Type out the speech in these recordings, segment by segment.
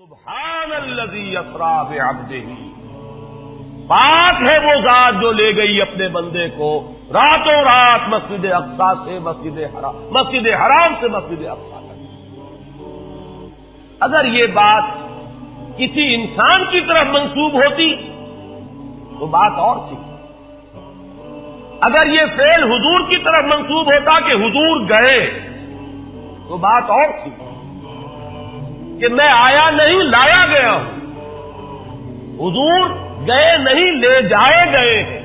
سبحان الذی اسری بعبدہ، پاک ہے وہ ذات جو لے گئی اپنے بندے کو راتوں رات مسجد اقصی سے مسجد حرام سے مسجد اقصی تک۔ اگر یہ بات کسی انسان کی طرف منسوب ہوتی تو بات اور تھی، اگر یہ فعل حضور کی طرف منسوب ہوتا کہ حضور گئے تو بات اور تھی کہ میں آیا نہیں لایا گیا ہوں، حضور گئے نہیں لے جائے گئے ہیں،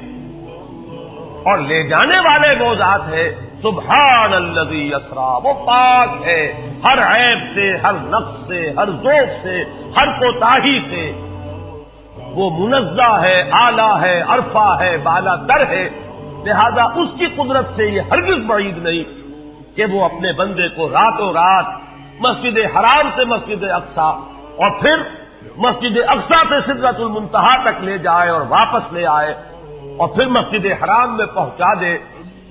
اور لے جانے والے وہ ذات ہے سبحان الذی اسری، وہ پاک ہے ہر عیب سے، ہر نقص سے، ہر ذوق سے، ہر کوتاہی سے، وہ منزہ ہے، اعلیٰ ہے، عرفہ ہے، بالا تر ہے، لہذا اس کی قدرت سے یہ ہرگز بعید نہیں کہ وہ اپنے بندے کو راتوں رات مسجد حرام سے مسجد اقصی اور پھر مسجد اقصی سے سدرۃ المنتہا تک لے جائے اور واپس لے آئے اور پھر مسجد حرام میں پہنچا دے۔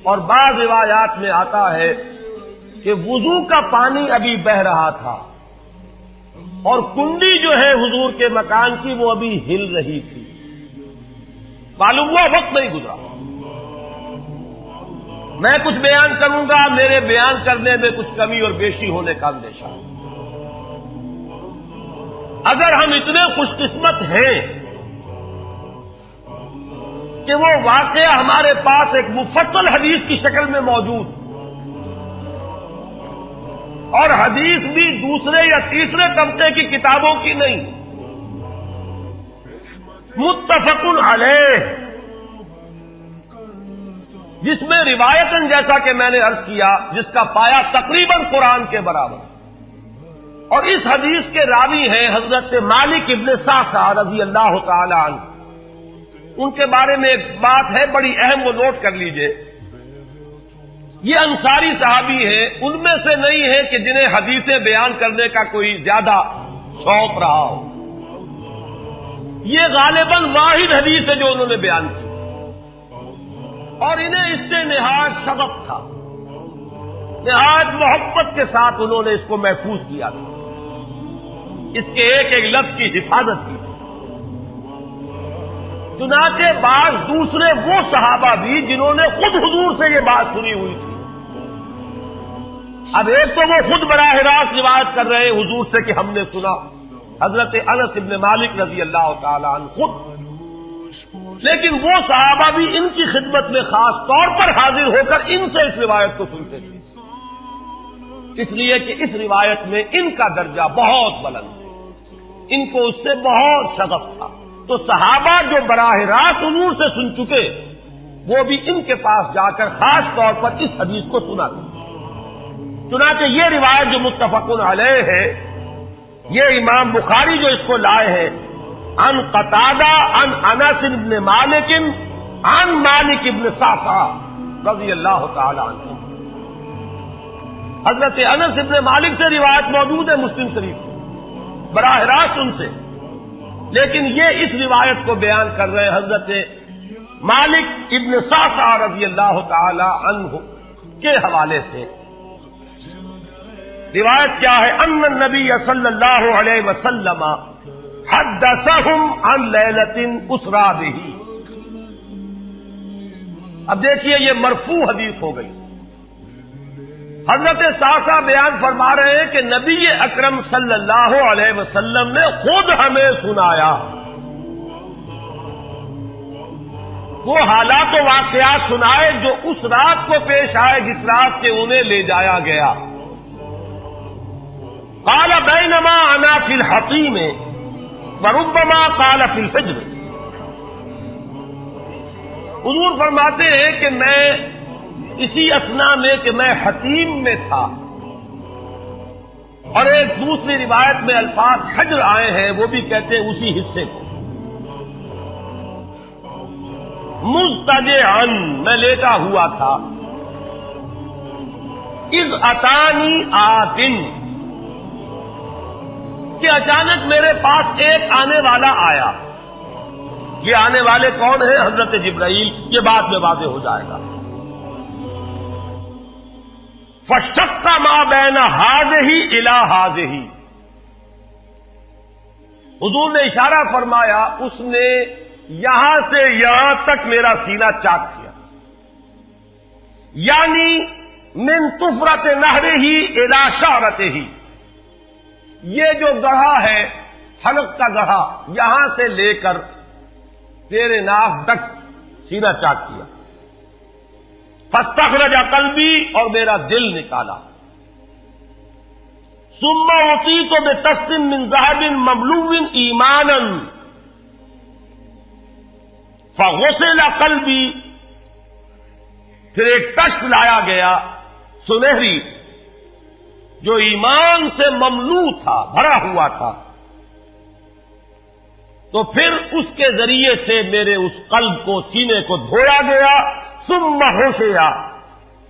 اور بعض روایات میں آتا ہے کہ وضو کا پانی ابھی بہ رہا تھا اور کنڈی جو ہے حضور کے مکان کی وہ ابھی ہل رہی تھی، معلوم ہوا وقت نہیں گزرا۔ میں کچھ بیان کروں گا، میرے بیان کرنے میں کچھ کمی اور بیشی ہونے کا اندیشہ ہے۔ اگر ہم اتنے خوش قسمت ہیں کہ وہ واقعہ ہمارے پاس ایک مفصل حدیث کی شکل میں موجود اور حدیث بھی دوسرے یا تیسرے طبقے کی کتابوں کی نہیں، متفق علیہ، جس میں روایتاً جیسا کہ میں نے عرض کیا جس کا پایا تقریباً قرآن کے برابر، اور اس حدیث کے راوی ہیں حضرت مالک ابن صعصعہ رضی اللہ تعالی عنہ۔ ان کے بارے میں ایک بات ہے بڑی اہم، وہ نوٹ کر لیجئے۔ یہ انصاری صحابی ہیں، ان میں سے نہیں ہے کہ جنہیں حدیثیں بیان کرنے کا کوئی زیادہ شوق رہا ہو، یہ غالباً واحد حدیث ہے جو انہوں نے بیان کی، اور انہیں اس سے نہایت شغف تھا، نہایت محبت کے ساتھ انہوں نے اس کو محفوظ کیا تھا، اس کے ایک ایک لفظ کی حفاظت کی۔ چنانچہ بعض دوسرے وہ صحابہ بھی جنہوں نے خود حضور سے یہ بات سنی ہوئی تھی، اب ایک تو وہ خود براہ راست روایت کر رہے حضور سے کہ ہم نے سنا، حضرت انس ابن مالک رضی اللہ تعالی عنہ خود، لیکن وہ صحابہ بھی ان کی خدمت میں خاص طور پر حاضر ہو کر ان سے اس روایت کو سنتے تھے، اس لیے کہ اس روایت میں ان کا درجہ بہت بلند ہے، ان کو اس سے بہت شغف تھا۔ تو صحابہ جو براہ راست حضور سے سن چکے وہ بھی ان کے پاس جا کر خاص طور پر اس حدیث کو سنا تھا۔ چنانچہ یہ روایت جو متفق علیہ ہے، یہ امام بخاری جو اس کو لائے ہیں عن قتادہ عن انس بن مالک عن مالک بن صعصعہ رضی اللہ تعالی عنہ، حضرت انس بن مالک سے روایت موجود ہے مسلم شریف میں براہ راست ان سے، لیکن یہ اس روایت کو بیان کر رہے ہیں حضرت مالک ابن صعصعہ رضی اللہ تعالی عنہ کے حوالے سے۔ روایت کیا ہے؟ ان النبی صلی اللہ علیہ وسلم حدثهم عن لیلۃ اسری بہ۔ اب دیکھیے یہ مرفوع حدیث ہو گئی، حضرت صعصعہ بیان فرما رہے ہیں کہ نبی اکرم صلی اللہ علیہ وسلم نے خود ہمیں سنایا، وہ حالات و واقعات سنائے جو اس رات کو پیش آئے جس رات کے انہیں لے جایا گیا۔ قال بینما انا فی الحطیم وربما قال فی الفجر، حضور فرماتے ہیں کہ میں اسی اثنا میں کہ میں حتیم میں تھا، اور ایک دوسری روایت میں الفاظ حجر آئے ہیں، وہ بھی کہتے ہیں اسی حصے کو، مضطجعا میں لیٹا ہوا تھا، اذ اتانی آتن کہ اچانک میرے پاس ایک آنے والا آیا۔ یہ آنے والے کون ہیں؟ حضرت جبرائیل، یہ بعد میں واضح ہو جائے گا۔ فشق ما بین ہذہ الی ہذہ، حضور نے اشارہ فرمایا، اس نے یہاں سے یہاں تک میرا سینہ چاک کیا، یعنی من طفرت نہرہ الی شعرتہ، یہ جو گڑھا ہے حلق کا گڑھا، یہاں سے لے کر تیرے ناک تک سینہ چاک کیا، فاستخرج قلبی، اور میرا دل نکالا، ثم اعطیت بطست من ذهب مملوء ایمانا فغسل قلبی، پھر ایک تشت لایا گیا سنہری جو ایمان سے مملوء تھا، بھرا ہوا تھا، تو پھر اس کے ذریعے سے میرے اس قلب کو، سینے کو دھویا گیا، ثم غسل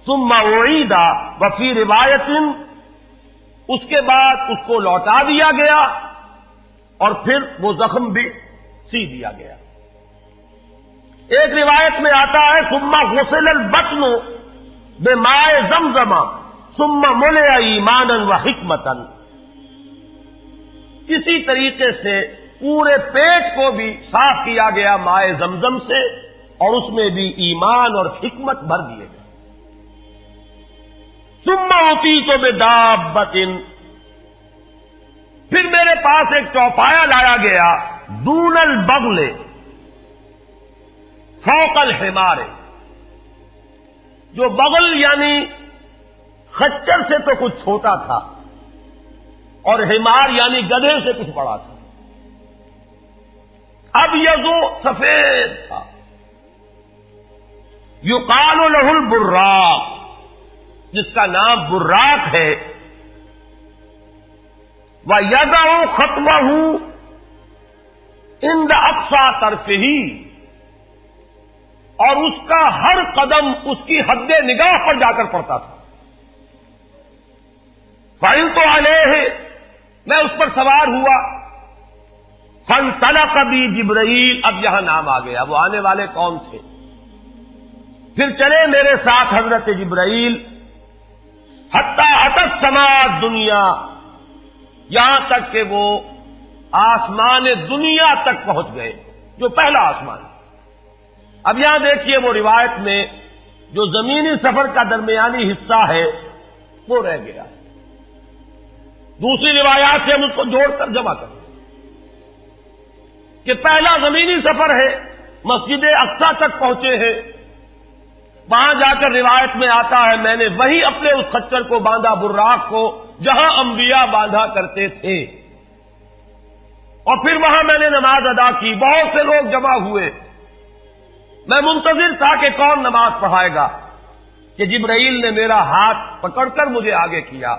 ثم اعید، وفی روایت اس کے بعد اس کو لوٹا دیا گیا اور پھر وہ زخم بھی سی دیا گیا۔ ایک روایت میں آتا ہے ثم غسل البطن بماء زمزم ثم ملئ ایمانا وحکمتا، اسی طریقے سے پورے پیٹ کو بھی صاف کیا گیا مائے زمزم سے، اور اس میں بھی ایمان اور حکمت بھر دیے گئے۔ ثم اعطیت بدابۃ، پھر میرے پاس ایک چوپایا لایا گیا، دون البغل فوق الحمار، جو بغل یعنی خچر سے تو کچھ چھوٹا تھا، اور حمار یعنی گدھے سے کچھ بڑا تھا، اب یہ سفید تھا، یقال لہ البراق، جس کا نام براق ہے، وَيَدَعُ خَطْوَهُ عِنْدَ أَقْصَى طَرْفِهِ، اور اس کا ہر قدم اس کی حد نگاہ پر جا کر پڑتا تھا۔ فَعِلْتُ عَلَيْهِ، میں اس پر سوار ہوا، فَانْطَلَقَ بِي جبرائیل، اب یہاں نام آ گیا، وہ آنے والے کون تھے؟ پھر چلے میرے ساتھ حضرت جبرائیل، حتی اتی السماء الدنیا، یہاں تک کہ وہ آسمان دنیا تک پہنچ گئے، جو پہلا آسمان۔ اب یہاں دیکھیے وہ روایت میں جو زمینی سفر کا درمیانی حصہ ہے وہ رہ گیا، دوسری روایات سے ہم اس کو جوڑ کر جمع کریں کہ پہلا زمینی سفر ہے، مسجد اقصیٰ تک پہنچے ہیں، وہاں جا کر روایت میں آتا ہے میں نے وہی اپنے اس خچر کو باندھا، براق کو، جہاں انبیاء باندھا کرتے تھے، اور پھر وہاں میں نے نماز ادا کی، بہت سے لوگ جمع ہوئے، میں منتظر تھا کہ کون نماز پڑھائے گا، کہ جبرائیل نے میرا ہاتھ پکڑ کر مجھے آگے کیا،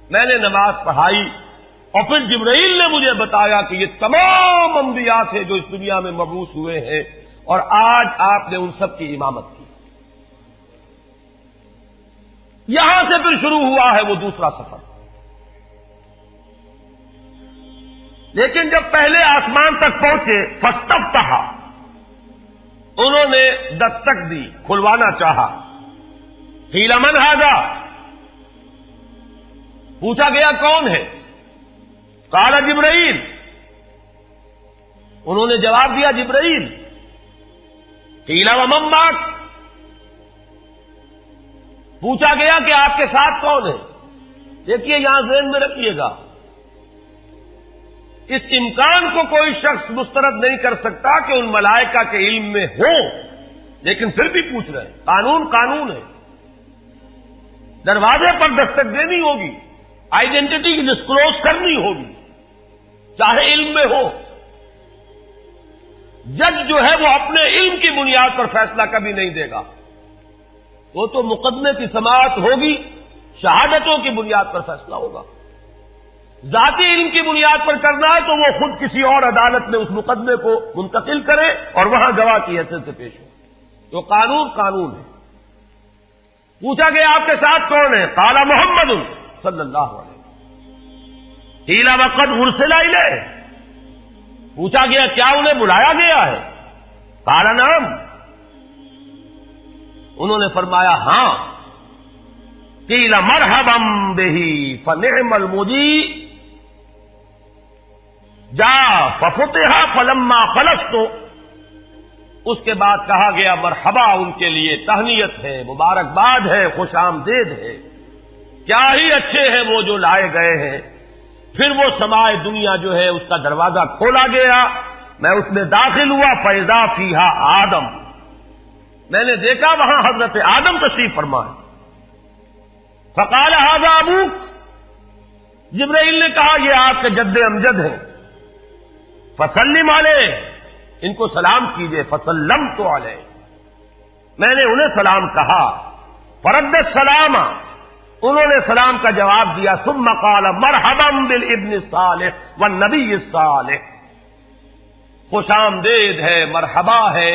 میں نے نماز پڑھائی، اور پھر جبرائیل نے مجھے بتایا کہ یہ تمام انبیاء تھے جو اس دنیا میں مبعوث ہوئے ہیں، اور آج آپ نے ان سب کی امامت کی۔ یہاں سے پھر شروع ہوا ہے وہ دوسرا سفر، لیکن جب پہلے آسمان تک پہنچے، فاستفتح، انہوں نے دستک دی، کھلوانا چاہا، قیل من ھذا، پوچھا گیا کون ہے؟ قال جبرائیل، انہوں نے جواب دیا جبرائیل۔ قیل ومن معک، پوچھا گیا کہ آپ کے ساتھ کون ہے؟ دیکھیے یہاں ذہن میں رکھیے گا، اس امکان کو کوئی شخص مسترد نہیں کر سکتا کہ ان ملائکہ کے علم میں ہو، لیکن پھر بھی پوچھ رہے ہیں، قانون ہے، دروازے پر دستک دینی ہوگی، آئیڈینٹی ڈسکلوز کرنی ہوگی، چاہے علم میں ہو۔ جج جو ہے وہ اپنے علم کی بنیاد پر فیصلہ کبھی نہیں دے گا، وہ تو مقدمے کی سماعت ہوگی، شہادتوں کی بنیاد پر فیصلہ ہوگا۔ ذاتی علم کی بنیاد پر کرنا ہے تو وہ خود کسی اور عدالت میں اس مقدمے کو منتقل کرے اور وہاں گواہ کی حیثیت سے پیش ہو، تو قانون ہے۔ پوچھا گیا آپ کے ساتھ کون ہے؟ قال محمد صلی اللہ علیہ وسلم۔ قیل وقد ارسل الیہ، پوچھا گیا کیا انہیں بلایا گیا ہے؟ قال نعم، انہوں نے فرمایا ہاں۔ قیل مرحبا بہ فنعم المجیء، جا ففتح فلما خلصت، اس کے بعد کہا گیا مرحبا ان کے لیے، تہنیت ہے، مبارکباد ہے، خوش آمدید ہے، کیا ہی اچھے ہیں وہ جو لائے گئے ہیں۔ پھر وہ سمائے دنیا جو ہے اس کا دروازہ کھولا گیا، میں اس میں داخل ہوا، فیضا فیہا آدم، میں نے دیکھا وہاں حضرت آدم تشریف فرما ہے۔ فقال ھذا ابوک، جبرائیل نے کہا یہ آپ کے جد امجد ہیں، فسلم علیہ، ان کو سلام کیجئے، فسلمت علیہ، میں نے انہیں سلام کہا، فرد السلام، انہوں نے سلام کا جواب دیا، ثم قال مرحبا بالابن الصالح والنبی الصالح، خوش آمدید ہے، مرحبا ہے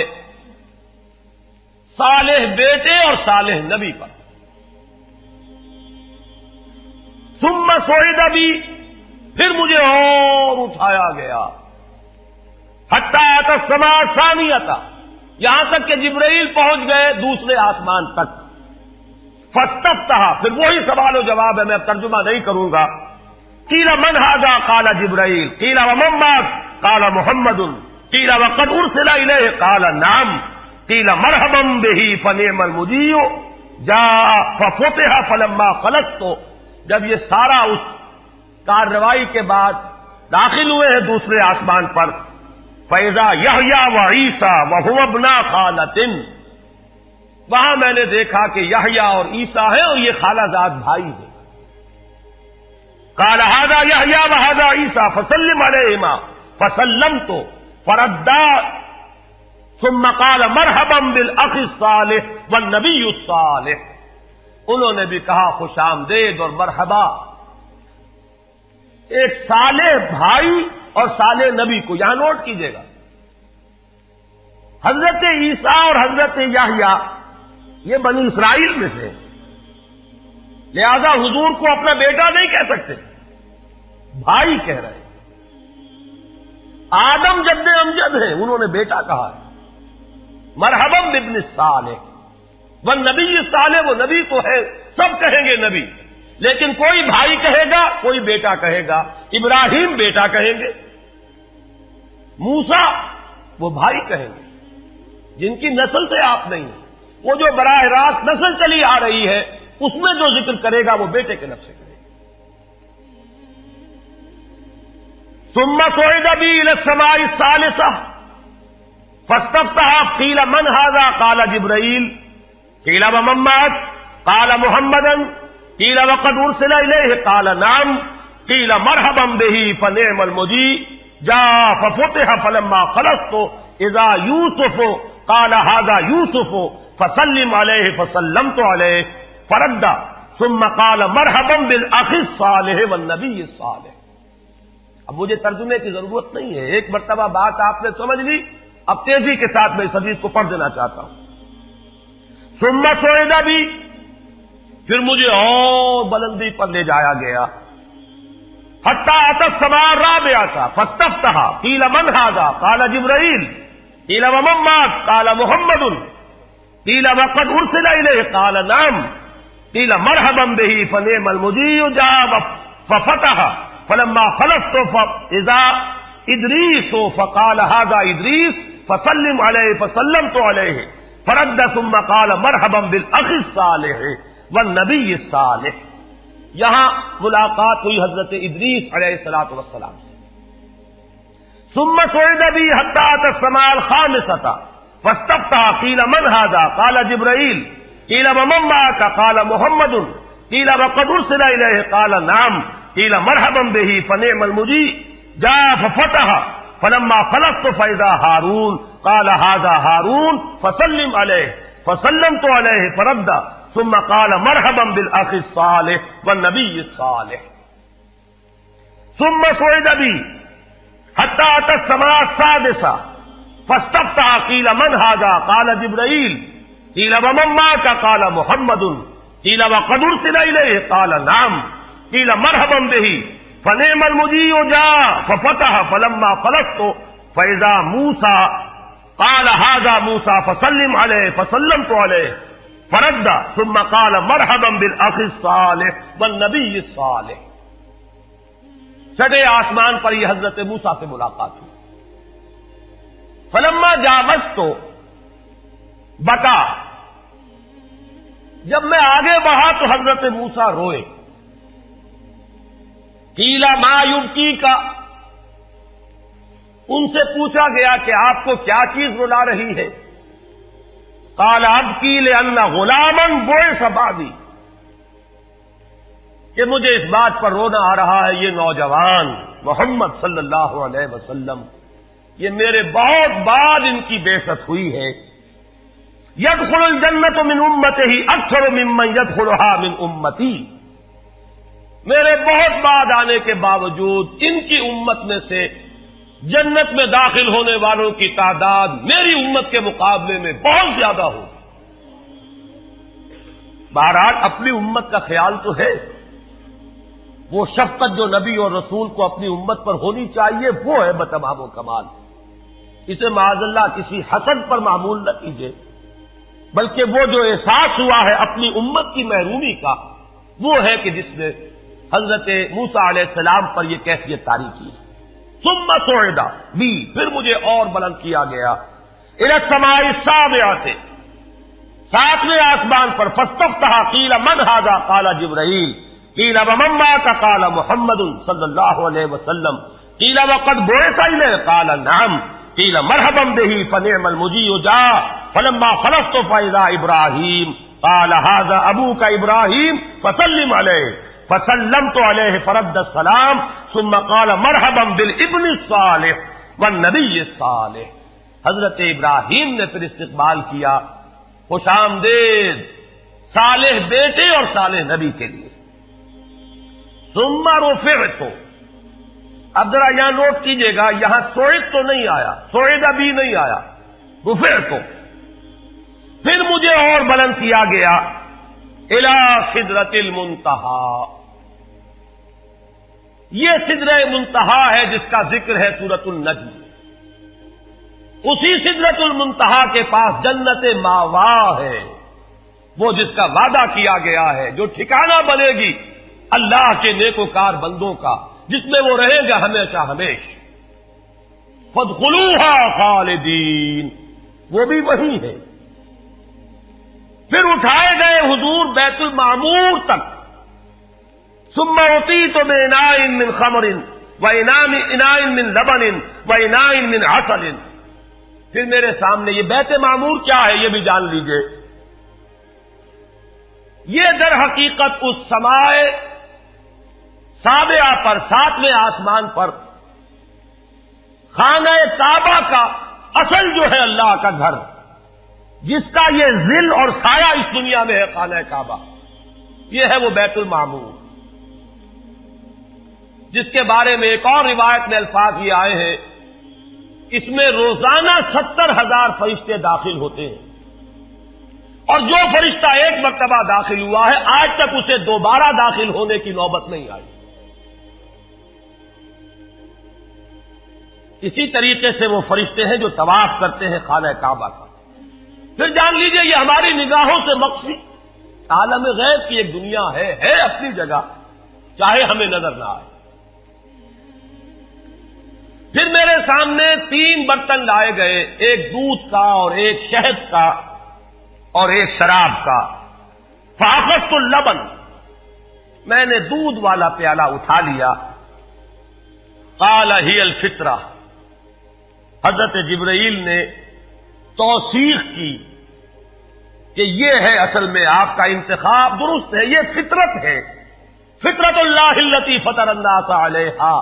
صالح بیٹے اور صالح نبی پر۔ ثم صعد بی، پھر مجھے اور اٹھایا گیا، حتی اتى السماء الثانیہ، یہاں تک کہ جبرائیل پہنچ گئے دوسرے آسمان تک۔ فاستفتح، پھر وہی سوال و جواب ہے، میں اب ترجمہ نہیں کروں گا۔ قیل من ھذا قال جبرائیل، قیل ومن معک قال محمد، قیل وقد ارسل الیہ قال نعم، قیل مرحبا بہ فنعم المجیء جاء ففتح فلما خلصت۔ جب یہ سارا اس کارروائی کے بعد داخل ہوئے ہیں دوسرے آسمان پر، فیضا یحییٰ و عیسیٰ وہو ابنا خالۃ، وہاں میں نے دیکھا کہ یحییٰ اور عیسیٰ ہیں اور یہ خالہ زاد بھائی ہیں۔ قال ھذا یحییٰ و ھذا عیسیٰ فسلم علیہما، فسلمت فردا، ثم قال مرحبا بالاخ الصالح والنبی الصالح، انہوں نے بھی کہا خوش آمدید اور مرحبا ایک صالح بھائی اور صالح نبی کو، یہاں نوٹ کیجئے گا، حضرت عیسیٰ اور حضرت یحییٰ یہ بنی اسرائیل میں سے، لہذا حضور کو اپنا بیٹا نہیں کہہ سکتے، بھائی کہہ رہے ہیں۔ آدم جد امجد ہیں، انہوں نے بیٹا کہا ہے۔ مرحبا بابن الصالح والنبی الصالح، وہ نبی تو ہے، سب کہیں گے نبی، لیکن کوئی بھائی کہے گا، کوئی بیٹا کہے گا۔ ابراہیم بیٹا کہیں گے، موسیٰ وہ بھائی کہیں گے، جن کی نسل سے آپ نہیں ہیں، وہ جو براہ راست نسل چلی آ رہی ہے اس میں جو ذکر کرے گا وہ بیٹے کے لفظ سے کرے گا۔ ثم صعد بی الی السماء الثالثہ فاستفتح، قیل من ھذا قال جبرائیل، قیل ومن معک قال محمدا، قیل وقد ارسل الیہ قال نعم، قیل مرحبا بہ فنعم المجیء جاء ففتح فلما خلصت اذا یوسف قال ھذا یوسف فسلم علیہ فسلمت علیہ فرد، ثم قال مرحبا بالاخ الصالح والنبی الصالح۔ اب مجھے ترجمے کی ضرورت نہیں ہے، ایک مرتبہ بات آپ نے سمجھ لی، اب تیزی کے ساتھ میں اس حدیث کو پڑھ دینا چاہتا ہوں۔ ثم صعد بی، پھر مجھے اور بلندی پر لے جایا گیا، حتی اتى السماء الرابعہ فاستفتح، قیل من ھذا قال جبرائیل، قیل ومن معک قال محمد، قیل وقد ارسل الیہ قال نعم، قیل مرحبا بہ فنعم المجیء جاء ففتح فلما خلصت فاذا ادریس فقال ھذا ادریس فسلم علیہ فسلمت علیہ فرد، ثم قال مرحبا بالاخ الصالح والنبی الصالح۔ یہاں ملاقات ہوئی حضرت ادریس علیہ الصلوۃ والسلام سے۔ ثم صعد بی حتی اتى السماء الخامسة فاستفتح، قیل من ھذا قال جبرائیل، قیل ومن معک قال محمد، قیل وقد ارسل الیہ قال نعم، قیل مرحبا بہ فنعم المجیء جاء ففتح فلما خلصت فاذا ہارون قال ھذا ہارون فسلم علیہ فسلمت علیہ فرد، ثم قال مرحبا بالاخ الصالح والنبی الصالح۔ ثم صعد بی حتی اتى السماء السادسة فاستفتح، قیل من ھذا قال جبرائیل، قیل ومن معک قال محمد، قیل وقد ارسل الیہ قال نعم، قیل مرحبا بہ فنعم المجیء جاء ففتح فلما خلصت فاذا موسیٰ قال ھذا موسیٰ فسلم علیہ فسلمت علیہ فرد، ثم قال مرحبا بالاخ الصالح والنبی الصالح۔ چھٹے آسمان پر یہ حضرت موسیٰ سے ملاقات ہوئی. فلما جاوزت تو بتا، جب میں آگے بڑھا تو حضرت موسیٰ روئے. قیل ما یبکیک، ان سے پوچھا گیا کہ آپ کو کیا چیز رلا رہی ہے؟ قال ابکی لأن غلاما بعث بعدی، کہ مجھے اس بات پر رونا آ رہا ہے یہ نوجوان محمد صلی اللہ علیہ وسلم، یہ میرے بہت بعد ان کی بعثت ہوئی ہے. يدخل الجنت من امته اکثر ممن يدخلها من امتی، میرے بہت بعد آنے کے باوجود ان کی امت میں سے جنت میں داخل ہونے والوں کی تعداد میری امت کے مقابلے میں بہت زیادہ ہوگی. بہرحال اپنی امت کا خیال تو ہے، وہ شفقت جو نبی اور رسول کو اپنی امت پر ہونی چاہیے وہ ہے بتمام و کمال. اسے معاذ اللہ کسی حسد پر معمول نہ کیجیے، بلکہ وہ جو احساس ہوا ہے اپنی امت کی محرومی کا، وہ ہے کہ جس نے حضرت موسیٰ علیہ السلام پر یہ کیفیت طاری کی. ثم صعد بی، پھر مجھے اور بلند کیا گیا، الی السماء السابعۃ، ساتویں آسمان پر. فاستفتح قیل من ھذا قال جبرائیل، قیل ومن معک قال محمد صلی اللہ علیہ وسلم، قیل وقد بعث الیہ قال نعم، قیل مرحبا بہ فنعم المجیء جاء. فلما خلصت فاذا ابراہیم قال ھذا ابوک ابراہیم فسلم علیہ، فسلمت علیہ فرد السلام ثم قال مرحبا بالابن الصالح والنبی الصالح. حضرت ابراہیم نے پھر استقبال کیا، خوش آمدید صالح بیٹے اور صالح نبی کے لیے. ثم رفعت، اب ذرا یہاں نوٹ کیجئے گا، یہاں سوئد تو نہیں آیا، سوئد ابھی نہیں آیا، رفعت. پھر مجھے اور بلند کیا گیا الی سدرۃ المنتہی، یہ سدرہ منتہا ہے جس کا ذکر ہے سورۃ النجم. اسی سدرۃ المنتہا کے پاس جنت ماوا ہے، وہ جس کا وعدہ کیا گیا ہے، جو ٹھکانہ بنے گی اللہ کے نیکوکار بندوں کا، جس میں وہ رہیں گا ہمیشہ ہمیش. فادخلوها خالدین، وہ بھی وہی ہے. پھر اٹھائے گئے حضور بیت المعمور تک. ثم اعطیت باناء من خمر واناء من لبن واناء من عسل. پھر میرے سامنے یہ بیت معمور کیا ہے یہ بھی جان لیجئے. یہ در حقیقت اس سماء سابعہ پر، ساتویں آسمان پر خانہ کعبہ کا اصل جو ہے اللہ کا گھر، جس کا یہ ظل اور سایہ اس دنیا میں ہے، خانہ کعبہ، یہ ہے وہ بیت المعمور، جس کے بارے میں ایک اور روایت میں الفاظ یہ آئے ہیں، اس میں روزانہ 70,000 فرشتے داخل ہوتے ہیں، اور جو فرشتہ ایک مرتبہ داخل ہوا ہے آج تک اسے دوبارہ داخل ہونے کی نوبت نہیں آئی. اسی طریقے سے وہ فرشتے ہیں جو طواف کرتے ہیں خانہ کعبہ کا. پھر جان لیجئے یہ ہماری نگاہوں سے مخفی عالم غیب کی ایک دنیا ہے اپنی جگہ، چاہے ہمیں نظر نہ آئے. پھر میرے سامنے 3 برتن لائے گئے، ایک دودھ کا اور ایک شہد کا اور ایک شراب کا. فاخذت اللبن، میں نے دودھ والا پیالہ اٹھا لیا. قال ہی الفطرہ، حضرت جبرائیل نے توثیق کی کہ یہ ہے اصل میں آپ کا انتخاب درست ہے، یہ فطرت ہے. فطرت اللہ التی فطر الناس علیہا،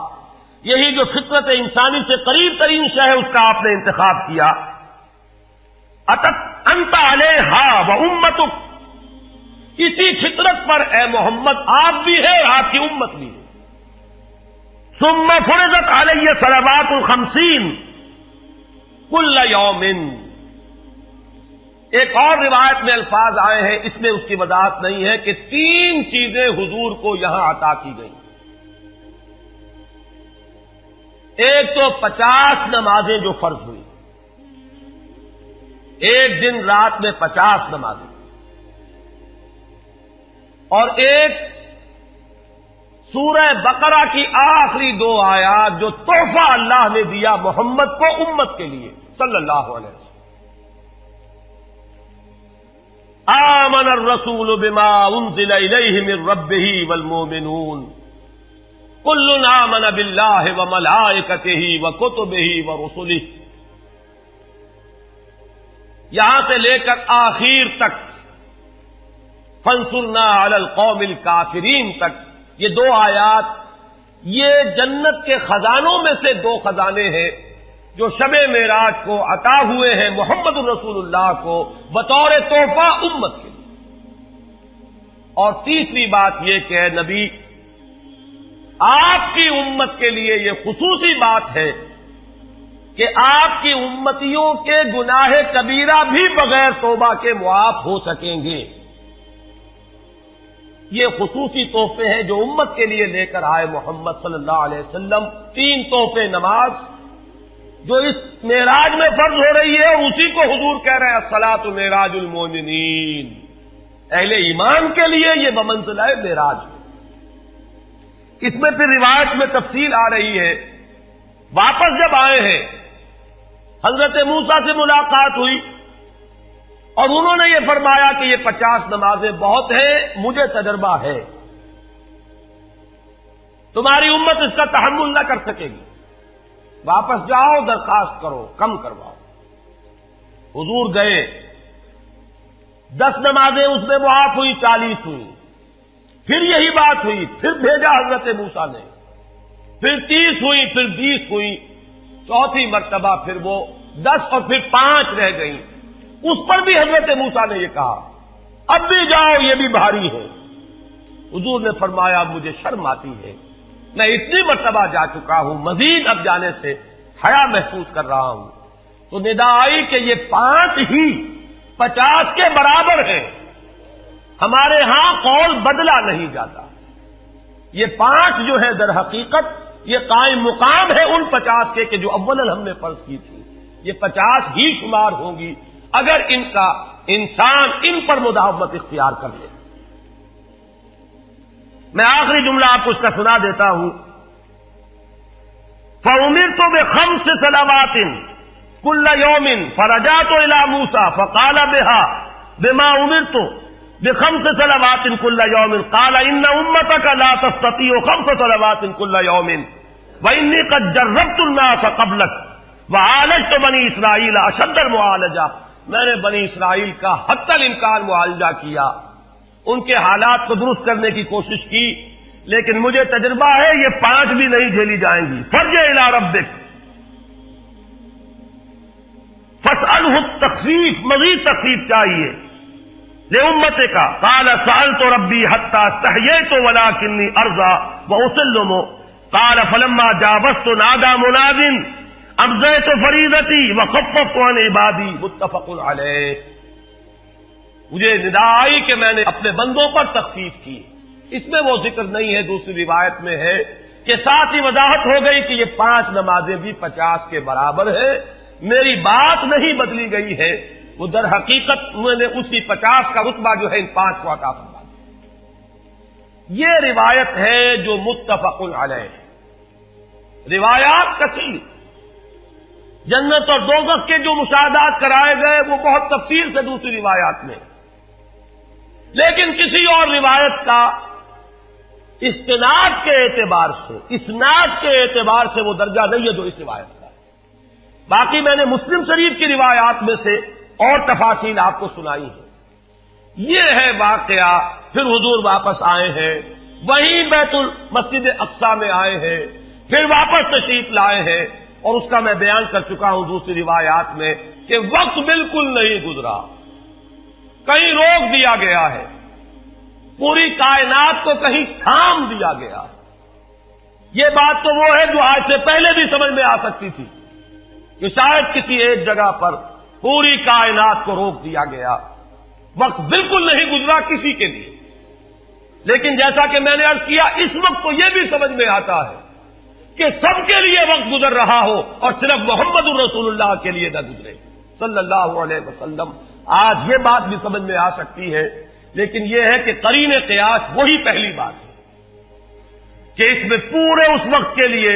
یہی جو فطرت انسانی سے قریب ترین شے ہے اس کا آپ نے انتخاب کیا. اتت انت علیہا و امتک، اسی فطرت پر اے محمد آپ بھی ہے اور آپ کی امت بھی ہے. ثم فرضت علیہ صلوات 50 کل یوم. ایک اور روایت میں الفاظ آئے ہیں، اس میں اس کی وضاحت نہیں ہے کہ 3 چیزیں حضور کو یہاں عطا کی گئی. ایک تو 50 نمازیں جو فرض ہوئی، ایک دن رات میں 50 نمازیں، اور ایک سورہ بقرہ کی آخری 2 آیات جو تحفہ اللہ نے دیا محمد کو امت کے لیے صلی اللہ علیہ وسلم. آمن الرسول بما انزل الیہ من ربہ والمؤمنون کل آمن باللہ وملائکتہ وکتبہ ورسلہ. یہاں سے لے کر آخر تک فانصرنا علی القوم الکافرین تک یہ 2 آیات یہ جنت کے خزانوں میں سے 2 خزانے ہیں جو شب معراج کو عطا ہوئے ہیں محمد الرسول اللہ کو بطور تحفہ امت کے لیے. اور تیسری بات یہ کہ اے نبی آپ کی امت کے لیے یہ خصوصی بات ہے کہ آپ کی امتیوں کے گناہ کبیرہ بھی بغیر توبہ کے معاف ہو سکیں گے. یہ خصوصی تحفے ہیں جو امت کے لیے لے کر آئے محمد صلی اللہ علیہ وسلم. 3 تحفے نماز جو اس معراج میں فرض ہو رہی ہے اور اسی کو حضور کہہ رہے ہیں الصلاۃ معراج المومنین. اہل ایمان کے لیے یہ بمنزلہ معراج ہے. اس میں پھر روایت میں تفصیل آ رہی ہے. واپس جب آئے ہیں حضرت موسیٰ سے ملاقات ہوئی اور انہوں نے یہ فرمایا کہ یہ 50 نمازیں بہت ہیں, مجھے تجربہ ہے, تمہاری امت اس کا تحمل نہ کر سکے گی, واپس جاؤ درخواست کرو کم کرواؤ. حضور گئے, 10 نمازیں اس میں معاف ہوئی, 40 ہوئی. پھر یہی بات ہوئی, پھر بھیجا حضرت موسیٰ نے, پھر 30 ہوئی, پھر 20 ہوئی, چوتھی مرتبہ پھر وہ 10 اور پھر 5 رہ گئیں. اس پر بھی حضرت موسیٰ نے یہ کہا اب بھی جاؤ یہ بھی بھاری ہے. حضور نے فرمایا مجھے شرم آتی ہے, میں اتنی مرتبہ جا چکا ہوں, مزید اب جانے سے حیا محسوس کر رہا ہوں. تو ندا آئی کہ یہ 5 ہی 50 کے برابر ہیں. ہمارے ہاں قول بدلا نہیں جاتا. یہ 5 جو ہے در حقیقت یہ قائم مقام ہے ان 50 کے کہ جو اولاً ہم نے فرض کی تھی. یہ 50 ہی شمار ہوں گی اگر ان کا انسان ان پر مداومت اختیار کر لے. میں آخری جملہ آپ کو اس کا سنا دیتا ہوں. فَأُمِرْتُ بِخَمْسِ صَلَوَاتٍ كُلَّ يَوْمٍ فَرَجَعْتُ إِلَى مُوسَىٰ فَقَالَ بِهَا بِمَا أُمِرْتُ بِخَمْسِ صَلَوَاتٍ كُلَّ يَوْمٍ قَالَ إِنَّ أُمَّتَكَ لَا تَسْتَطِيعُ 5 صَلَوَاتٍ كُلَّ يَوْمٍ وَإِنِّي قَدْ جَرَّبْتُ النَّاسَ قَبْلَكَ وَعَالَجْتُ بَنِي إِسْرَائِيلَ أَشَدَّ الْمُعَالَجَةِ. میں نے بنی اسرائیل کا حتی الامکان معالجہ کیا, ان کے حالات کو درست کرنے کی کوشش کی, لیکن مجھے تجربہ ہے یہ 5 بھی نہیں جھیلی جائیں گی. فَارْجِعْ إِلَىٰ رَبِّكَ فَاسْأَلْهُ التَّخْفِيفَ, مزید تخفیف چاہیے لِأُمَّتِكَ. قَالَ سَأَلْتُ رَبِّي حَتَّىٰ اسْتَحْيَيْتُ وَلَٰكِنِّي أَرْضَىٰ وَأُسِلُّمُ. قَالَ فَلَمَّا جَاوَزْتُ نَادَىٰ مُنَادٍ أَمْضَيْتُ فَرِيضَتِي وَخَفَّفْتُ عَنْ عِبَادِي. متفق علیہ. مجھے ندا آئی کہ میں نے اپنے بندوں پر تخفیف کی. اس میں وہ ذکر نہیں ہے, دوسری روایت میں ہے کہ ساتھ ہی وضاحت ہو گئی کہ یہ 5 نمازیں بھی 50 کے برابر ہے. میری بات نہیں بدلی گئی ہے, وہ در حقیقت میں نے اسی 50 کا رتبہ جو ہے ان 5 کو عطا فرما دیا. یہ روایت ہے جو متفق علیہ ہے. روایات کثیر, جنت اور دوزخ کے جو مشاہدات کرائے گئے وہ بہت تفصیل سے دوسری روایات میں, لیکن کسی اور روایت کا استناد کے اعتبار سے, اسناد کے اعتبار سے وہ درجہ نہیں ہے جو اس روایت کا ہے. باقی میں نے مسلم شریف کی روایات میں سے اور تفاصیل آپ کو سنائی ہے. یہ ہے واقعہ. پھر حضور واپس آئے ہیں, وہیں بیت المسجد اقصی میں آئے ہیں, پھر واپس تشریف لائے ہیں, اور اس کا میں بیان کر چکا ہوں دوسری روایات میں کہ وقت بالکل نہیں گزرا, کہیں روک دیا گیا ہے, پوری کائنات کو کہیں تھام دیا گیا. یہ بات تو وہ ہے جو آج سے پہلے بھی سمجھ میں آ سکتی تھی کہ شاید کسی ایک جگہ پر پوری کائنات کو روک دیا گیا. وقت بالکل نہیں گزرا کسی کے لیے. لیکن جیسا کہ میں نے عرض کیا, اس وقت تو یہ بھی سمجھ میں آتا ہے کہ سب کے لیے وقت گزر رہا ہو اور صرف محمد الرسول اللہ کے لیے نہ گزرے صلی اللہ علیہ وسلم. آج یہ بات بھی سمجھ میں آ سکتی ہے, لیکن یہ ہے کہ قرین قیاس وہی پہلی بات ہے. کہ اس میں پورے اس وقت کے لیے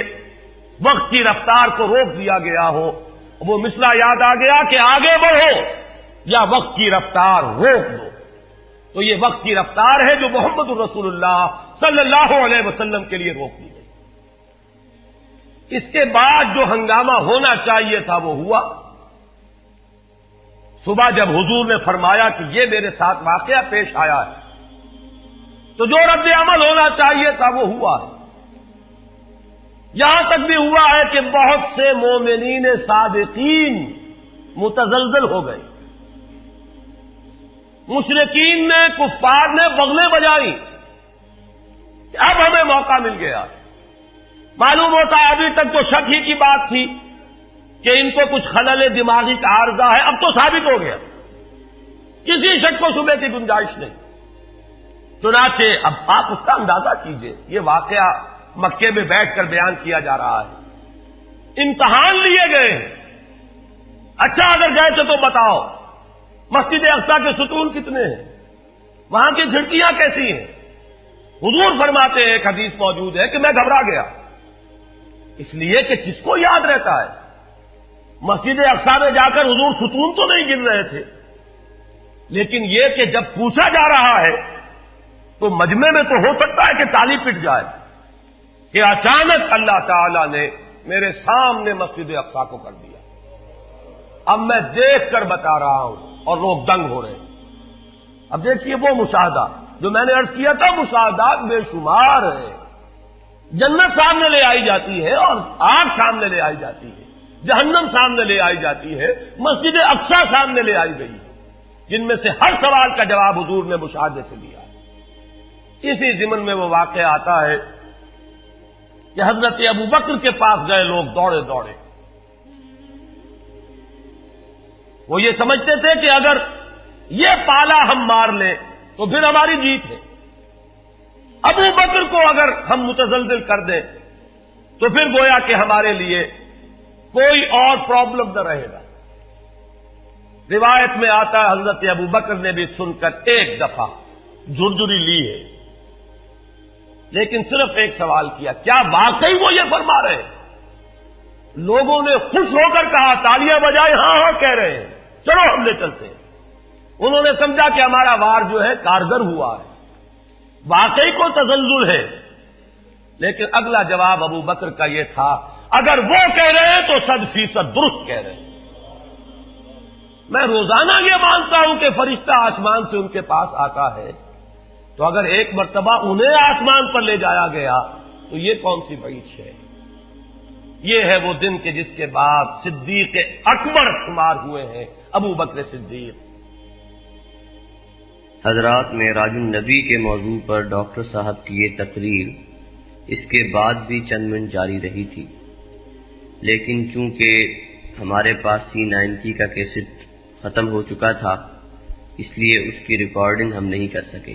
وقت کی رفتار کو روک دیا گیا ہو. وہ مسئلہ یاد آ گیا کہ آگے بڑھو یا وقت کی رفتار روک دو. تو یہ وقت کی رفتار ہے جو محمد الرسول اللہ صلی اللہ علیہ وسلم کے لیے روک دی گئی. اس کے بعد جو ہنگامہ ہونا چاہیے تھا وہ ہوا. صبح جب حضور نے فرمایا کہ یہ میرے ساتھ واقعہ پیش آیا ہے تو جو رد عمل ہونا چاہیے تھا وہ ہوا ہے. یہاں تک بھی ہوا ہے کہ بہت سے مومنین صادقین متزلزل ہو گئے. مشرکین نے کفار نے بغلیں بجائی کہ اب ہمیں موقع مل گیا. معلوم ہوتا ہے ابھی تک تو شک ہی کی بات تھی کہ ان کو کچھ خلل دماغی کا عارضہ ہے. اب تو ثابت ہو گیا, کسی شک کو شبے کی گنجائش نہیں. چنانچہ اب آپ اس کا اندازہ کیجئے, یہ واقعہ مکے میں بیٹھ کر بیان کیا جا رہا ہے. امتحان لیے گئے ہیں. اچھا اگر گئے تھے تو بتاؤ مسجد اقصی کے ستون کتنے ہیں, وہاں کی کھڑکیاں کیسی ہیں. حضور فرماتے ہیں, ایک حدیث موجود ہے کہ میں گھبرا گیا, اس لیے کہ جس کو یاد رہتا ہے مسجد اقصی میں جا کر حضور ستون تو نہیں گر رہے تھے, لیکن یہ کہ جب پوچھا جا رہا ہے تو مجمع میں تو ہو سکتا ہے کہ تالی پٹ جائے کہ اچانک اللہ تعالی نے میرے سامنے مسجد اقصی کو کر دیا. اب میں دیکھ کر بتا رہا ہوں اور لوگ دنگ ہو رہے ہیں. اب دیکھیے وہ مشاہدہ جو میں نے عرض کیا تھا, مشاہدات بے شمار ہیں. جنت سامنے لے آئی جاتی ہے اور آگ سامنے لے آئی جاتی ہے, جہنم سامنے لے آئی جاتی ہے, مسجد اقصی سامنے لے آئی گئی ہے, جن میں سے ہر سوال کا جواب حضور نے مشاہدے سے دیا. اسی ضمن میں وہ واقعہ آتا ہے کہ حضرت ابو بکر کے پاس گئے لوگ دوڑے دوڑے. وہ یہ سمجھتے تھے کہ اگر یہ پالا ہم مار لیں تو پھر ہماری جیت ہے. ابو بکر کو اگر ہم متزلزل کر دیں تو پھر گویا کہ ہمارے لیے کوئی اور پرابلم نہ رہے گا. روایت میں آتا ہے حضرت ابو بکر نے بھی سن کر ایک دفعہ جھرجھری لی ہے, لیکن صرف ایک سوال کیا, کیا واقعی وہ یہ فرما رہے ہیں؟ لوگوں نے خوش ہو کر کہا, تالیاں بجائے, ہاں ہاں کہہ رہے ہیں, چلو ہم لے چلتے ہیں. انہوں نے سمجھا کہ ہمارا وار جو ہے کارگر ہوا ہے, واقعی کو تزلزل ہے. لیکن اگلا جواب ابو بکر کا یہ تھا, اگر وہ کہہ رہے ہیں تو 100% درست کہہ رہے ہیں. میں روزانہ یہ مانتا ہوں کہ فرشتہ آسمان سے ان کے پاس آتا ہے, تو اگر ایک مرتبہ انہیں آسمان پر لے جایا گیا تو یہ کون سی بعید ہے. یہ ہے وہ دن کہ جس کے بعد صدیق اکبر شمار ہوئے ہیں ابو بکر صدیق. حضرات, معراج النبی کے موضوع پر ڈاکٹر صاحب کی یہ تقریر اس کے بعد بھی چند منٹ جاری رہی تھی, لیکن چونکہ ہمارے پاس C90 کا کیسٹ ختم ہو چکا تھا اس لیے اس کی ریکارڈنگ ہم نہیں کر سکے.